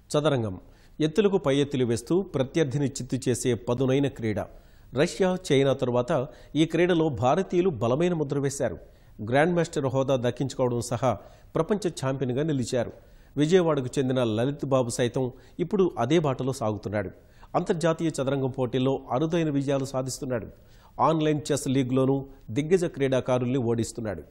చదరంగం ఎత్తులకు పై ఎత్తులు వేస్తూ ప్రత్యర్థిని చిత్తు చేసే పదునైన క్రీడ. రష్యా, చైనా తరువాత ఈ క్రీడలో భారతీయులు బలమైన ముద్ర వేశారు. గ్రాండ్ మాస్టర్ హోదా దక్కించుకోవడం సహా ప్రపంచ ఛాంపియన్గా నిలిచారు. విజయవాడకు చెందిన లలిత్ బాబు సైతం ఇప్పుడు అదే బాటలో సాగుతున్నాడు. అంతర్జాతీయ చదరంగం పోటీల్లో అరుదైన విజయాలు సాధిస్తున్నాడు. ఆన్లైన్ చెస్ లీగ్లోనూ దిగ్గజ క్రీడాకారుల్ని ఓడిస్తున్నాడు.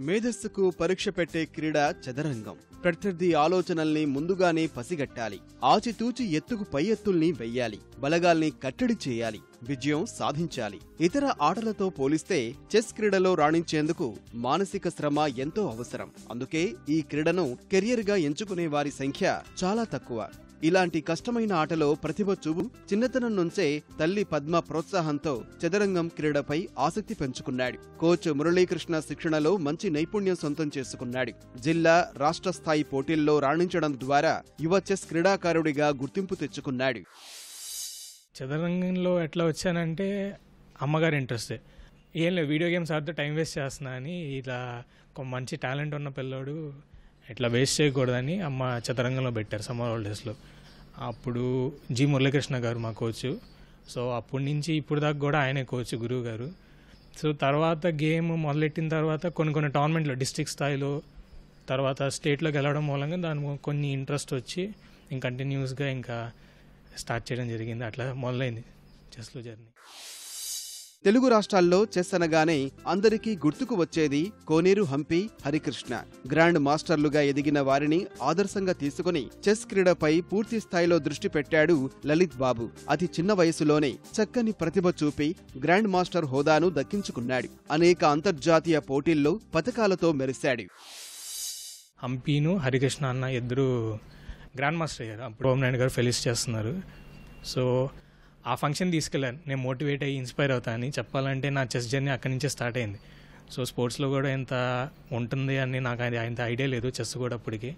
మేధస్సుకు పరీక్ష పెట్టే క్రీడ చదరంగం. ప్రత్యర్థి ఆలోచనల్ని ముందుగానే పసిగట్టాలి. ఆచితూచి ఎత్తుకు పై ఎత్తుల్ని వెయ్యాలి. బలగాల్ని కట్టడి చేయాలి. విజయం సాధించాలి. ఇతర ఆటలతో పోలిస్తే చెస్ క్రీడలో రాణించేందుకు మానసిక శ్రమ ఎంతో అవసరం. అందుకే ఈ క్రీడను కెరియర్గా ఎంచుకునే వారి సంఖ్య చాలా తక్కువ. ఇలాంటి కష్టమైన ఆటలో ప్రతిభ చూపు చిన్నతనం నుంచే తల్లి పద్మ ప్రోత్సాహంతో చదరంగం క్రీడపై ఆసక్తి పెంచుకున్నాడు. కోచ్ మురళీకృష్ణ శిక్షణలో మంచి నైపుణ్యం సొంతం చేసుకున్నాడు. జిల్లా, రాష్ట్ర స్థాయి పోటీల్లో రాణించడం ద్వారా యువ చెస్ క్రీడాకారుడిగా గుర్తింపు తెచ్చుకున్నాడు. చదరంగంలో ఎట్లా వచ్చానంటే అమ్మగారి ఇంట్రెస్టే. ఏం లేదు, వీడియో గేమ్స్ ఆడితే టైం వేస్ట్ చేస్తున్నా అని, ఇలా ఒక మంచి టాలెంట్ ఉన్న పిల్లోడు ఇట్లా వేస్ట్ చేయకూడదని అమ్మ చదరంగంలో పెట్టారు సమ్మర్ హాలిడేస్లో. అప్పుడు జి మురళీకృష్ణ గారు మా కోచ్. సో అప్పటి నుంచి ఇప్పుడు దాకా కూడా ఆయనే కోచ్, గురువు గారు. సో తర్వాత గేమ్ మొదలెట్టిన తర్వాత కొన్ని టోర్నమెంట్లో డిస్ట్రిక్ట్ స్థాయిలో తర్వాత స్టేట్లోకి వెళ్ళడం మూలంగా దాని కొన్ని ఇంట్రెస్ట్ వచ్చి ఇంకా కంటిన్యూస్గా ఇంకా స్టార్ట్ చేయడం జరిగింది. అట్లా మొదలైంది చెస్లో జర్నీ. తెలుగు రాష్ట్రాల్లో చెస్ అనగానే అందరికీ గుర్తుకు వచ్చేది కోనేరు హంపి, హరికృష్ణ. గ్రాండ్ మాస్టర్లుగా ఎదిగిన వారిని ఆదర్శంగా తీసుకుని చెస్ క్రీడపై పూర్తి స్థాయిలో దృష్టి పెట్టాడు లలిత్ బాబు. అతి చిన్న వయసులోనే చక్కని ప్రతిభ చూపి గ్రాండ్ మాస్టర్ హోదాను దక్కించుకున్నాడు. అనేక అంతర్జాతీయ పోటీల్లో పతకాలతో మెరిశాడు. హంపీను, హరికృష్ణ అన్న ఇద్దరు గ్రాండ్ మాస్టర్ అయ్యారు. అప్పుడు ఓం గారు ఫెలిస్ చేస్తున్నారు. సో ఆ ఫంక్షన్ తీసుకెళ్ళాను. నేను మోటివేట్ అయ్యి ఇన్స్పైర్ అవుతానని. చెప్పాలంటే నా చెస్ జర్నీ అక్కడి నుంచే స్టార్ట్ అయింది. సో స్పోర్ట్స్లో కూడా ఎంత ఉంటుంది అని నాకు అంత ఐడియా లేదు చెస్ కూడా అప్పటికి.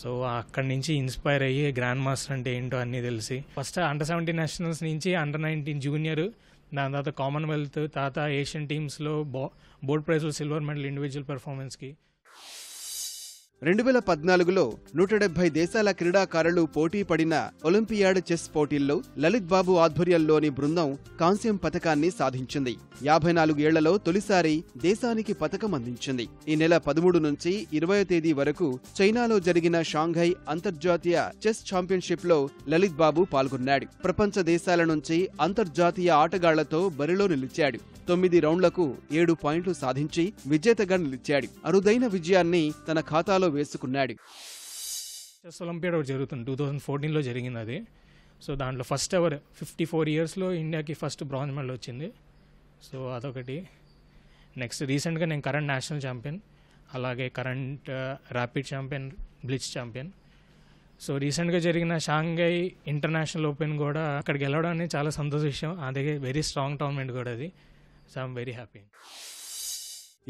సో అక్కడి నుంచి ఇన్స్పైర్ అయ్యి గ్రాండ్ మాస్టర్ అంటే ఏంటో అన్నీ తెలిసి ఫస్ట్ అండర్-17 నేషనల్స్ నుంచి అండర్-19 జూనియర్, దాని తర్వాత కామన్వెల్త్, తర్వాత ఏషియన్ టీమ్స్లో బోర్డ్ ప్రైజ్లో సిల్వర్ మెడల్ ఇండివిజువల్ పెర్ఫార్మెన్స్కి. 2014లో 170 దేశాల క్రీడాకారులు పోటీ పడిన ఒలింపియాడ్ చెస్ పోటీల్లో లలిత్ బాబు ఆధ్వర్యంలోని బృందం కాంస్యం పతకాన్ని సాధించింది. 54 ఏళ్లలో తొలిసారి దేశానికి పతకం అందించింది. ఈ నెల 13 నుంచి 20వ తేదీ వరకు చైనాలో జరిగిన షాంఘై అంతర్జాతీయ చెస్ ఛాంపియన్షిప్లో లలిత్ బాబు పాల్గొన్నాడు. ప్రపంచ దేశాల నుంచి అంతర్జాతీయ ఆటగాళ్లతో బరిలో నిలిచాడు. 9 రౌండ్లకు 7 పాయింట్లు సాధించి విజేతగా నిలిచాడు. అరుదైన విజయాన్ని తన ఖాతాలో వేసుకున్నాడు. చెస్ ఒలింపియాడ్ ఒకటి జరుగుతుంది, 2014లో జరిగింది అది. సో దాంట్లో ఫస్ట్ ఎవర్ 54 ఇయర్స్లో ఇండియాకి ఫస్ట్ బ్రాంజ్ మెడల్ వచ్చింది. సో అదొకటి. నెక్స్ట్ రీసెంట్గా నేను కరెంట్ నేషనల్ ఛాంపియన్, అలాగే current rapid champion, blitz champion. So రీసెంట్గా జరిగిన షాంఘై ఇంటర్నేషనల్ ఓపెన్ కూడా అక్కడికి వెళ్ళడం అనేది చాలా సంతోష విషయం. అదే వెరీ స్ట్రాంగ్ టోర్నమెంట్ కూడా అది. So I'm very happy.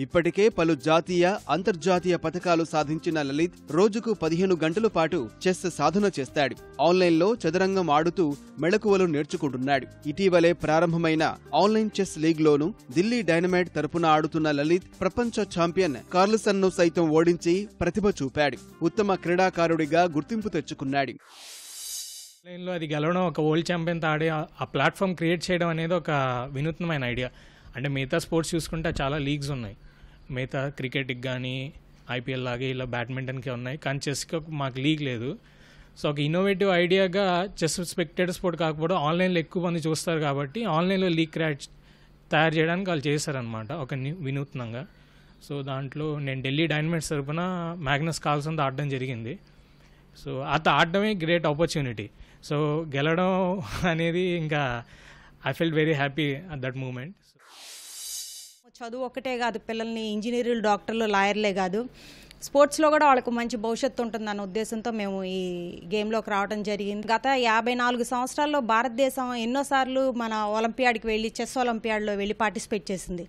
ఇప్పటికే పలు జాతీయ, అంతర్జాతీయ పతకాలు సాధించిన లలిత్ రోజుకు 15 గంటల పాటు చెస్ సాధన చేస్తాడు. ఆన్లైన్లో చదరంగం ఆడుతూ మెళకువలు నేర్చుకుంటున్నాడు. ఇటీవలే ప్రారంభమైన ఆన్లైన్ చెస్ లీగ్లోనూ ఢిల్లీ డైనమైట్ తరపున ఆడుతున్న లలిత్ ప్రపంచ ఛాంపియన్ కార్ల్సన్ను సైతం ఓడించి ప్రతిభ చూపాడు. ఉత్తమ క్రీడాకారుడిగా గుర్తింపు తెచ్చుకున్నాడు. ఆన్లైన్లో అది గెలవడం, ఒక వరల్డ్ ఛాంపియన్తో ఆడే ఆ ప్లాట్ఫామ్ క్రియేట్ చేయడం అనేది ఒక వినూత్నమైన ఐడియా. అంటే మిగతా స్పోర్ట్స్ చూసుకుంటే చాలా లీగ్స్ ఉన్నాయి. మిగతా క్రికెట్కి కానీ ఐపీఎల్ లాగే ఇలా బ్యాడ్మింటన్కి ఉన్నాయి, కానీ చెస్కి మాకు లీగ్ లేదు. సో ఒక ఇన్నోవేటివ్ ఐడియాగా చెస్ స్పెక్టేటర్ స్పోర్ట్ కాకపోవడం ఆన్లైన్లో ఎక్కువ మంది చూస్తారు కాబట్టి ఆన్లైన్లో లీగ్ తయారు చేయడానికి వాళ్ళు చేశారనమాట ఒక వినూత్నంగా. సో దాంట్లో నేను ఢిల్లీ డైనమైట్స్ తరపున మ్యాగ్నస్ కార్ల్సన్తో ఆడడం జరిగింది. సో అత ఆడడమే గ్రేట్ ఆపర్చునిటీ. సో గెలవడం అనేది ఇంకా I felt very happy at that moment. చదువు ఒక్కటే కాదు, పిల్లల్ని ఇంజనీర్లు, డాక్టర్లు, లాయర్లే కాదు, స్పోర్ట్స్లో కూడా వాళ్ళకు మంచి భవిష్యత్తు ఉంటుందన్న ఉద్దేశంతో మేము ఈ గేమ్లోకి రావడం జరిగింది. గత 54 సంవత్సరాల్లో భారతదేశం ఎన్నోసార్లు మన ఒలింపియాడ్కి వెళ్ళి, చెస్ ఒలింపియాడ్లో వెళ్ళి పార్టిసిపేట్ చేసింది.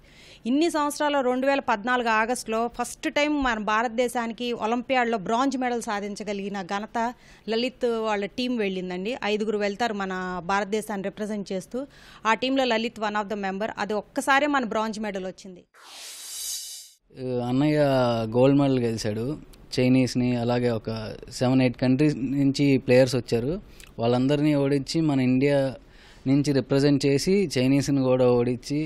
ఇన్ని సంవత్సరాల్లో 2014 ఆగస్టులో ఫస్ట్ టైం మన భారతదేశానికి ఒలింపియాడ్లో బ్రాంజ్ మెడల్ సాధించగలిగిన ఘనత లలిత్ వాళ్ళ టీం వెళ్ళిందండి. 5గురు వెళ్తారు మన భారతదేశాన్ని రిప్రజెంట్ చేస్తూ. ఆ టీంలో Lalit one of the member. అది ఒక్కసారే మన బ్రాంజ్ మెడల్ వచ్చింది. అన్నయ్య గోల్డ్ మెడల్ గెలిచాడు చైనీస్ని, అలాగే ఒక 7-8 కంట్రీస్ నుంచి ప్లేయర్స్ వచ్చారు. వాళ్ళందరినీ ఓడించి మన ఇండియా నుంచి రిప్రజెంట్ చేసి చైనీస్ని కూడా ఓడించి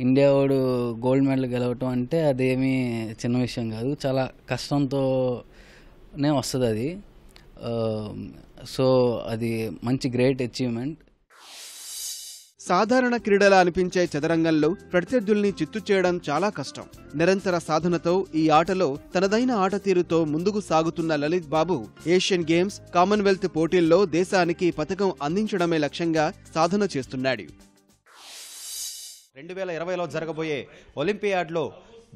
ఇండియా వాడు గోల్డ్ మెడల్ గెలవటం అంటే అదేమీ చిన్న విషయం కాదు. చాలా కష్టంతోనే వస్తుంది అది. సో అది మంచి గ్రేట్ అచీవ్మెంట్. సాధారణ క్రీడలా అనిపించే చదరంగంలో ప్రత్యర్థుల్ని చిత్తు చేయడం చాలా కష్టం. నిరంతర సాధనతో ఈ ఆటలో తనదైన ఆట తీరుతో ముందుకు సాగుతున్న లలిత్ బాబు ఏషియన్ గేమ్స్, కామన్వెల్త్ పోటీల్లో దేశానికి పతకం అందించడమే లక్ష్యంగా సాధన చేస్తున్నాడు. 2020లో జరగబోయే ఒలింపియాడ్లో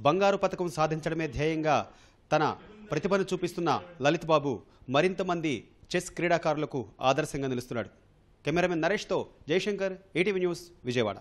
బంగారు పతకం సాధించడమే ధ్యేయంగా తన ప్రతిభను చూపిస్తున్న లలిత్ బాబు మరింత మంది చెస్ క్రీడాకారులకు ఆదర్శంగా నిలుస్తున్నాడు. కెమెరామెన్ నరేష్తో జయశంకర్, ఈటీవీ న్యూస్, విజయవాడ.